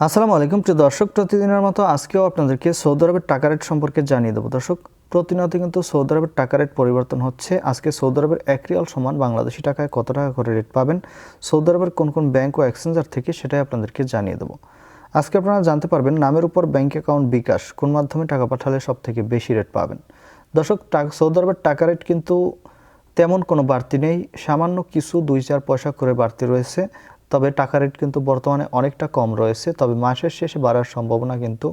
আসসালামু আলাইকুম প্রিয় দর্শক, প্রতিদিনের মতো আজকেও আপনাদেরকে সৌদি আরবের টাকা রেট সম্পর্কে জানিয়ে দেবো। দর্শক, প্রতিনিয়ত কিন্তু সৌদি আরবের টাকা রেট পরিবর্তন হচ্ছে। আজকে সৌদি আরবের 1 রিয়াল সমান বাংলাদেশি টাকায় কত টাকা করে রেট পাবেন, সৌদি আরবের কোন কোন ব্যাংক ও এক্সচেঞ্জার থেকে, সেটাই আপনাদেরকে জানিয়ে দেবো। আজকে আপনারা জানতে পারবেন নামের উপর ব্যাংক অ্যাকাউন্ট বিকাশ কোন মাধ্যমে টাকা পাঠালে সবথেকে বেশি রেট পাবেন। দর্শক, সৌদি আরবের টাকা রেট কিন্তু তেমন কোনো বাড়তি নেই, সামান্য কিছু 2-4 পয়সা করে বাড়তি রয়েছে। তবে টাকা রেট কিন্তু বর্তমানে অনেকটা কম রয়েছে, তবে মাসের শেষে বাড়ার সম্ভাবনা কিন্তু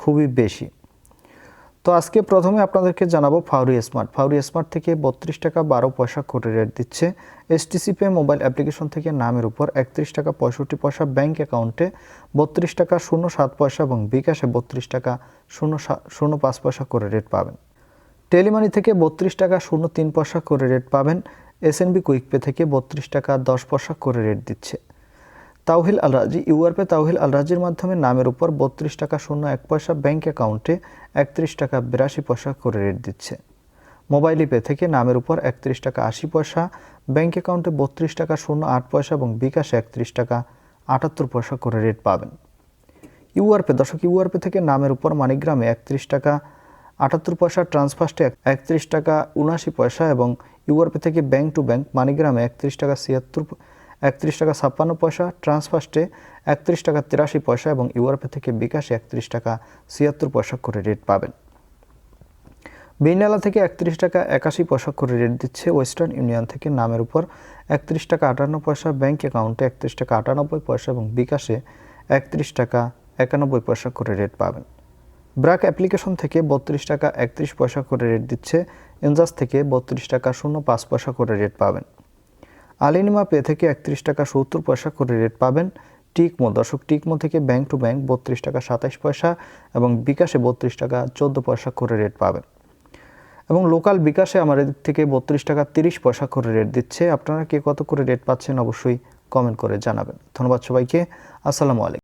খুবই বেশি। তো আজকে প্রথমে আপনাদেরকে জানাবো ফাউরি স্মার্ট থেকে 32 টাকা 12 পয়সা করে রেট দিচ্ছে। এসটিসি পে মোবাইল অ্যাপ্লিকেশন থেকে নামের উপর 31 টাকা 65 পয়সা, ব্যাংক অ্যাকাউন্টে 32 টাকা 07 পয়সা এবং বিকাশে 32 টাকা 05 পয়সা করে রেট পাবেন। টেলিমানি থেকে 32 টাকা 03 পয়সা করে রেট পাবেন। এসএনবি কুইক পে থেকে 32 টাকা 10 পয়সা করে রেট দিচ্ছে। তাওহিল আল রাজি ইউআরপে তাওহিল আল রাজির মাধ্যমে নামের উপর 32 টাকা 01 পয়সা, ব্যাংক অ্যাকাউন্টে 31 টাকা 82 পয়সা করে রেট দিচ্ছে। মোবাইল পে থেকে নামের উপর 31 টাকা 80 পয়সা, ব্যাংক অ্যাকাউন্টে 32 টাকা 08 পয়সা এবং বিকাশে 31 টাকা 78 পয়সা করে রেট পাবেন। ইউআরপে থেকে নামের উপর মানিগ্রামে 31 টাকা 78 পয়সা, ট্রান্সফার্স্টে 31 টাকা 79 পয়সা এবং ইউআরপে থেকে ব্যাংক টু ব্যাংক মানিগ্রামে 31 টাকা 56 পয়সা, ট্রান্সফার্স্টে 31 টাকা 83 পয়সা এবং ইউআরপে থেকে বিকাশে 31 টাকা 76 পয়সা করে রেট পাবেন। বিনালা থেকে 31 টাকা 81 পয়সা করে রেট দিচ্ছে। ওয়েস্টার্ন ইউনিয়ন থেকে নামের উপর 31 টাকা 58 পয়সা, ব্যাংক অ্যাকাউন্টে 31 টাকা 98 পয়সা এবং বিকাশে 31 টাকা 91 পয়সা করে রেট পাবেন। ব্রাক অ্যাপ্লিকেশন থেকে 32 টাকা 31 পয়সা করে রেট দিচ্ছে। এনজাস থেকে 32 টাকা 05 পয়সা করে রেট পাবেন। আলিনিমা পে থেকে 31 টাকা 70 পয়সা করে রেট পাবেন। টিকমো থেকে ব্যাংক টু ব্যাংক 32 টাকা 27 পয়সা এবং বিকাশে 32 টাকা 14 পয়সা করে রেট পাবেন। এবং লোকাল বিকাশে আমাদের দিক থেকে 32 টাকা 30 পয়সা করে রেট দিচ্ছে। আপনারা কে কত করে রেট পাচ্ছেন অবশ্যই কমেন্ট করে জানাবেন। ধন্যবাদ সবাইকে। আসসালামু আলাইকুম।